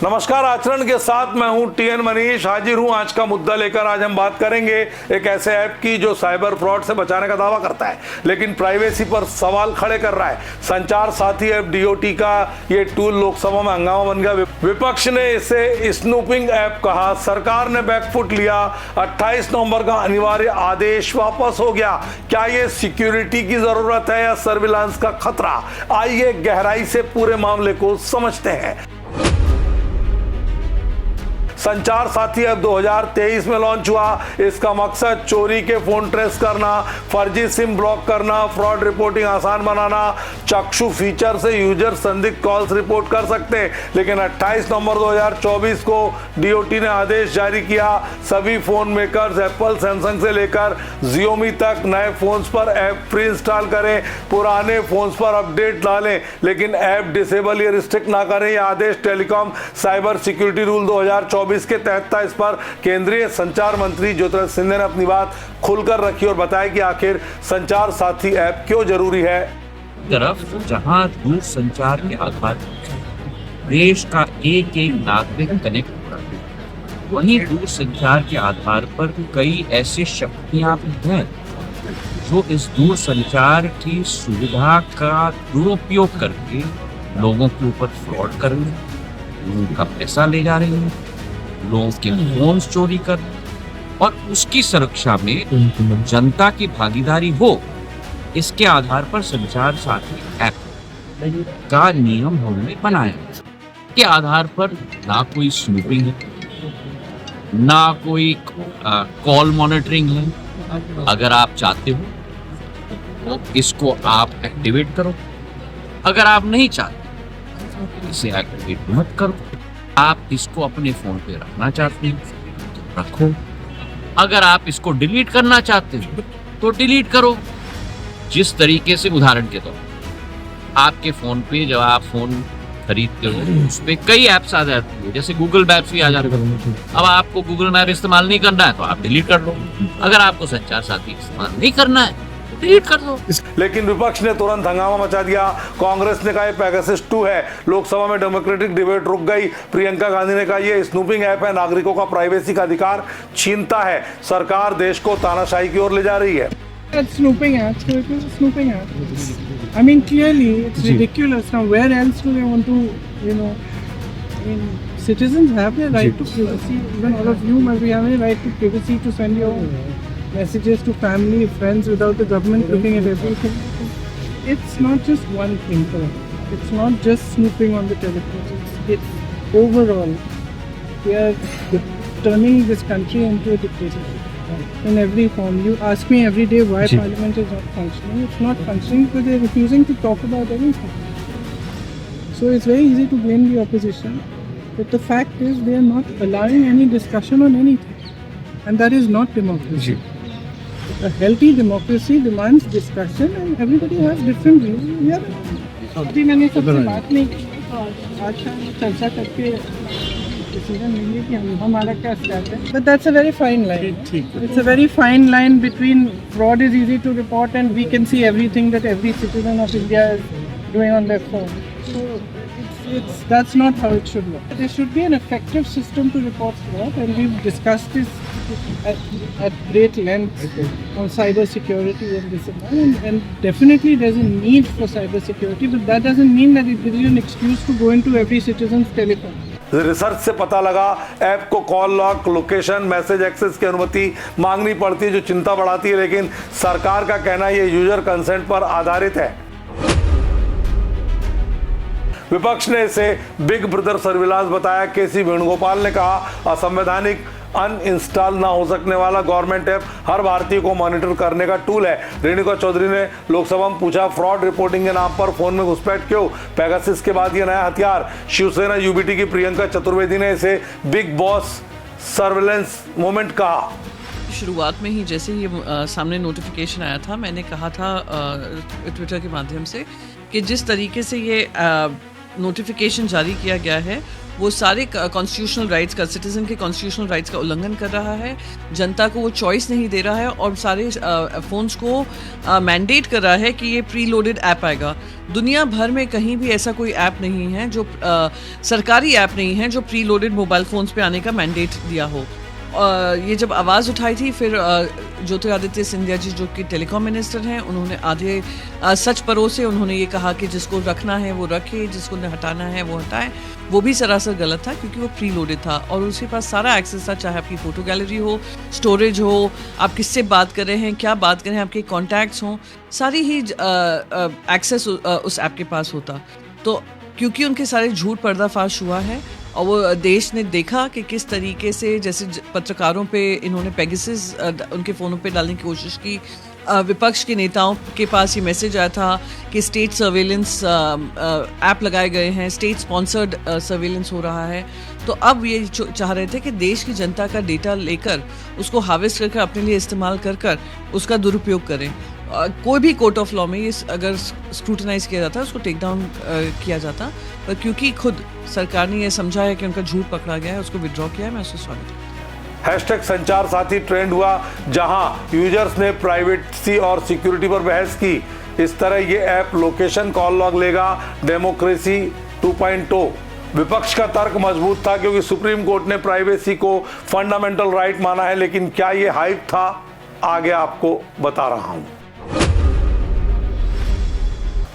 नमस्कार, आचरण के साथ मैं हूं टीएन मनीष, हाजिर हूं आज का मुद्दा लेकर। आज हम बात करेंगे एक ऐसे ऐप की जो साइबर फ्रॉड से बचाने का दावा करता है लेकिन प्राइवेसी पर सवाल खड़े कर रहा है। संचार साथी ऐप डीओटी का ये टूल लोकसभा में हंगामा बन गया। विपक्ष ने इसे स्नूपिंग ऐप कहा। सरकार ने बैकफुट लिया। 28 नवंबर का अनिवार्य आदेश वापस हो गया। क्या ये सिक्योरिटी की जरूरत है या सर्विलांस का खतरा? आइए गहराई से पूरे मामले को समझते हैं। संचार साथी ऐप 2023 में लॉन्च हुआ। इसका मकसद चोरी के फोन ट्रेस करना, फर्जी सिम ब्लॉक करना, फ्रॉड रिपोर्टिंग आसान बनाना। चक्षु फीचर से यूजर संदिग्ध कॉल्स रिपोर्ट कर सकते हैं। लेकिन 28 नवंबर 2024 को डीओटी ने आदेश जारी किया। सभी फोन मेकर्स एप्पल, सैमसंग से लेकर जियोमी तक नए फोन्स पर ऐप प्री इंस्टॉल करें, पुराने फोन्स पर अपडेट डालें, लेकिन ऐप डिसेबल या रिस्ट्रिक्ट ना करें। यह आदेश टेलीकॉम साइबर सिक्योरिटी रूल 2024 के तहत था। इस पर केंद्रीय संचार मंत्री ज्योतिरादित्य सिंधिया ने अपनी बात खुलकर रखी और बताया कि आखिर संचार साथी ऐप क्यों जरूरी है। तरफ जहां दूर संचार के आधार पर देश का एक एक नागरिक कनेक्ट हो रहा है, वहीं दूर संचार के आधार पर कई ऐसी शक्तियां भी हैं जो इस दूर संचार की सुविधा का दुरुपयोग करके लोगों के ऊपर फ्रॉड कर रही है, लोगों का पैसा ले जा रही है, लोगों के फोन चोरी कर और उसकी सुरक्षा में जनता की भागीदारी हो, इसके आधार पर संचार साथी ऐप का नियम हमने बनाया। के आधार पर ना कोई स्नूपिंग है, ना कोई कॉल मॉनिटरिंग है। अगर आप चाहते हो तो इसको आप एक्टिवेट करो, अगर आप नहीं चाहते इसे एक्टिवेट मत करो। आप इसको अपने फोन पे रखना चाहते हैं तो रखो, अगर आप इसको डिलीट करना चाहते हो तो डिलीट करो। जिस तरीके से उदाहरण के तौर आपके फोन पे जब आप फोन खरीदते हो उस पे कई ऐप्स आ जाती है, जैसे गूगल मैप्स भी आ जाते हैं। अब आपको गूगल मैप इस्तेमाल नहीं करना है तो आप डिलीट कर लो। अगर आपको संचार साथी इस्तेमाल नहीं करना है तो डिलीट कर दो। लेकिन विपक्ष ने तुरंत हंगामा मचा दिया। कांग्रेस ने कहा ये पेगासस 2 है। लोकसभा में डेमोक्रेटिक डिबेट रुक गई। प्रियंका गांधी ने कहा ये स्नूपिंग ऐप है, नागरिकों का प्राइवेसी का अधिकार छीनता है, सरकार देश को तानाशाही की ओर ले जा रही है। It's snooping app. So it was a snooping app. I mean, clearly, it's ridiculous. Now, where else do they want to, I mean, citizens have their right to privacy. Even all of you must be having a right to privacy to send your messages to family, friends without the government looking at everything. It's not just one thing. It's not just snooping on the telephone. It's overall. We are turning this country into a dictatorship. In every form. You ask me every day why Parliament is not functioning. It's not functioning because they're refusing to talk about anything. So it's very easy to blame the opposition, but the fact is they are not allowing any discussion on anything, and that is not democracy. A healthy democracy demands discussion, and everybody has different views. अभी मैंने सबसे बात नहीं की तो आज शाम चर्चा करके decision लेंगे कि हमारा क्या स्टैंड है. But that's a very fine line. It's a very fine line between fraud is easy to report and we can see everything that every citizen of India is doing on their phone. So that's not how it should work. There should be an effective system to report fraud, and we've discussed this at great length on cyber security and this and definitely there's a need for cyber security, but that doesn't mean that it gives you an excuse to go into every citizen's telephone. Research से पता लगा app को call lock, location, message access की अनुमति मांगनी पड़ती है जो चिंता बढ़ाती है। लेकिन सरकार का कहना है ये यूजर कंसेंट पर आधारित है। विपक्ष ने इसे बिग ब्रदर सर्विलांस बताया। केसी वेणुगोपाल ने कहा असंवैधानिक, अनइंस्टॉल ना हो सकने वाला गवर्नमेंट ऐप हर भारतीय को मॉनिटर करने का टूल है। रेणुका चौधरी ने लोकसभा में पूछा फ्रॉड रिपोर्टिंग के नाम पर फोन में घुसपैठ क्यों? पेगासस के बाद ये नया हथियार। शिवसेना यूबीटी की प्रियंका चतुर्वेदी ने इसे बिग बॉस सर्विलेंस मूवमेंट कहा। शुरुआत में ही जैसे ही सामने नोटिफिकेशन आया था, मैंने कहा था ट्विटर के माध्यम से कि जिस तरीके से ये नोटिफिकेशन जारी किया गया है वो सारे कॉन्स्टिट्यूशनल राइट्स का, सिटीजन के कॉन्स्टिट्यूशनल राइट्स का उल्लंघन कर रहा है। जनता को वो चॉइस नहीं दे रहा है और सारे फ़ोन्स को मैंडेट कर रहा है कि ये प्री लोडेड ऐप आएगा। दुनिया भर में कहीं भी ऐसा कोई ऐप नहीं है जो सरकारी ऐप नहीं है जो प्री लोडेड मोबाइल फ़ोन्स पे आने का मैंडेट दिया हो। ये जब आवाज़ उठाई थी फिर ज्योतिरादित्य सिंधिया जी जो कि टेलीकॉम मिनिस्टर हैं, उन्होंने आधे सच परोसे। उन्होंने ये कहा कि जिसको रखना है वो रखे, जिसको हटाना है वो हटाए। वो भी सरासर गलत था क्योंकि वो प्री लोडेड था और उसके पास सारा एक्सेस था, चाहे आपकी फ़ोटो गैलरी हो, स्टोरेज हो, आप किससे बात कर रहे हैं, क्या बात कर रहे हैं, आपके कॉन्टैक्ट्स हों, सारी ही एक्सेस उस ऐप के पास होता। तो क्योंकि उनके सारे झूठ पर्दाफाश हुआ है और वो देश ने देखा कि किस तरीके से जैसे पत्रकारों पे इन्होंने पेगासस उनके फ़ोनों पे डालने की कोशिश की। विपक्ष के नेताओं के पास ये मैसेज आया था कि स्टेट सर्वेलेंस ऐप लगाए गए हैं, स्टेट स्पॉन्सर्ड सर्वेलेंस हो रहा है। तो अब ये चाह रहे थे कि देश की जनता का डेटा लेकर उसको हार्वेस्ट करके अपने लिए इस्तेमाल कर उसका दुरुपयोग करें। कोई भी कोर्ट ऑफ लॉ में ये अगर स्क्रूटनाइज किया जाता उसको टेक डाउन किया जाता, पर क्योंकि खुद सरकार ने ये समझा है कि उनका झूठ पकड़ा गया है, उसको विड्रॉ किया है। मैं उसको स्वागत करती हूँ। हैशटैग संचार साथी ट्रेंड हुआ, जहां यूजर्स ने प्राइवेसी और सिक्योरिटी पर बहस की। इस तरह ये ऐप लोकेशन कॉल लॉग लेगा, डेमोक्रेसी 2.0। विपक्ष का तर्क मजबूत था क्योंकि सुप्रीम कोर्ट ने प्राइवेसी को फंडामेंटल राइट माना है। लेकिन क्या ये हाइप था? आगे आपको बता रहा हूं।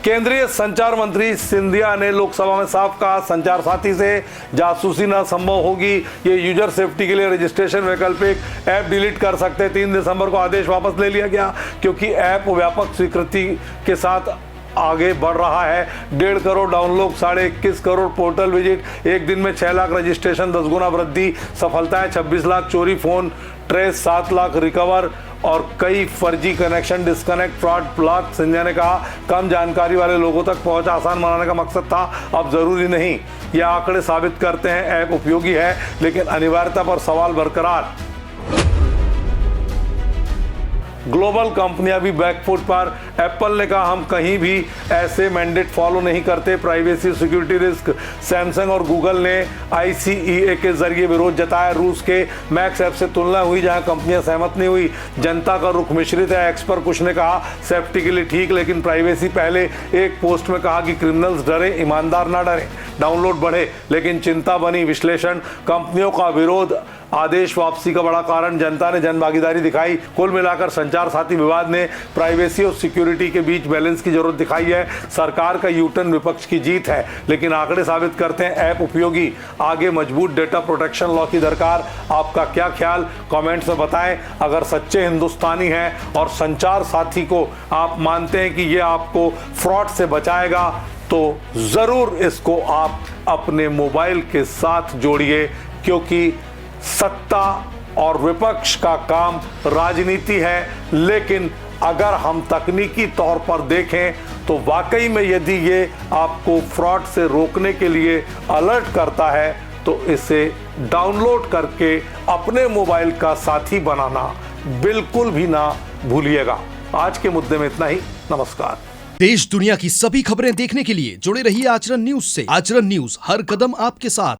केंद्रीय संचार मंत्री सिंधिया ने लोकसभा में साफ कहा, संचार साथी से जासूसी न संभव होगी। ये यूजर सेफ्टी के लिए रजिस्ट्रेशन वैकल्पिक ऐप डिलीट कर सकते। 3 दिसंबर को आदेश वापस ले लिया गया क्योंकि ऐप व्यापक स्वीकृति के साथ आगे बढ़ रहा है। 1.5 crore download, 21.5 crore portal visit, एक दिन में 6 लाख रजिस्ट्रेशन, 10 गुना वृद्धि, सफलताएं 26 लाख चोरी फोन ट्रेस, 7 लाख रिकवर और कई फर्जी connection disconnect, fraud block. Scindia ने कहा, कम जानकारी वाले लोगों तक पहुंच आसान बनाने का मकसद था, अब जरूरी नहीं। ये आंकड़े साबित करते हैं ऐप उपयोगी है, लेकिन अनिवार्यता पर सवाल बरकरार। ग्लोबल कंपनियां भी बैकफुट पर। एप्पल ने कहा, हम कहीं भी ऐसे मैंडेट फॉलो नहीं करते, प्राइवेसी सिक्योरिटी रिस्क। सैमसंग और गूगल ने ICEA के जरिए विरोध जताया। रूस के मैक्स ऐप से तुलना हुई जहां कंपनियां सहमत नहीं हुई। जनता का रुख मिश्रित है। एक्सपर्ट कुछ ने कहा सेफ्टी के लिए ठीक, लेकिन प्राइवेसी पहले। एक पोस्ट में कहा कि क्रिमिनल्स डरे, ईमानदार ना डरे। डाउनलोड बढ़े लेकिन चिंता बनी। विश्लेषण, कंपनियों का विरोध आदेश वापसी का बड़ा कारण, जनता ने जनभागीदारी दिखाई। कुल मिलाकर संचार साथी विवाद ने प्राइवेसी और सिक्योरिटी के बीच बैलेंस की जरूरत दिखाई है। सरकार का यूटर्न विपक्ष की जीत है, लेकिन आंकड़े साबित करते हैं ऐप उपयोगी। आगे मजबूत डेटा प्रोटेक्शन लॉ की दरकार। आपका क्या ख्याल? कमेंट्स में बताएं। अगर सच्चे हिंदुस्तानी हैं और संचार साथी को आप मानते हैं कि ये आपको फ्रॉड से बचाएगा, तो जरूर इसको आप अपने मोबाइल के साथ जोड़िए, क्योंकि सत्ता और विपक्ष का काम राजनीति है। लेकिन अगर हम तकनीकी तौर पर देखें तो वाकई में यदि ये आपको फ्रॉड से रोकने के लिए अलर्ट करता है तो इसे डाउनलोड करके अपने मोबाइल का साथी बनाना बिल्कुल भी ना भूलिएगा। आज के मुद्दे में इतना ही। नमस्कार। देश दुनिया की सभी खबरें देखने के लिए जुड़े रहिए आचरण न्यूज से। आचरण न्यूज, हर कदम आपके साथ।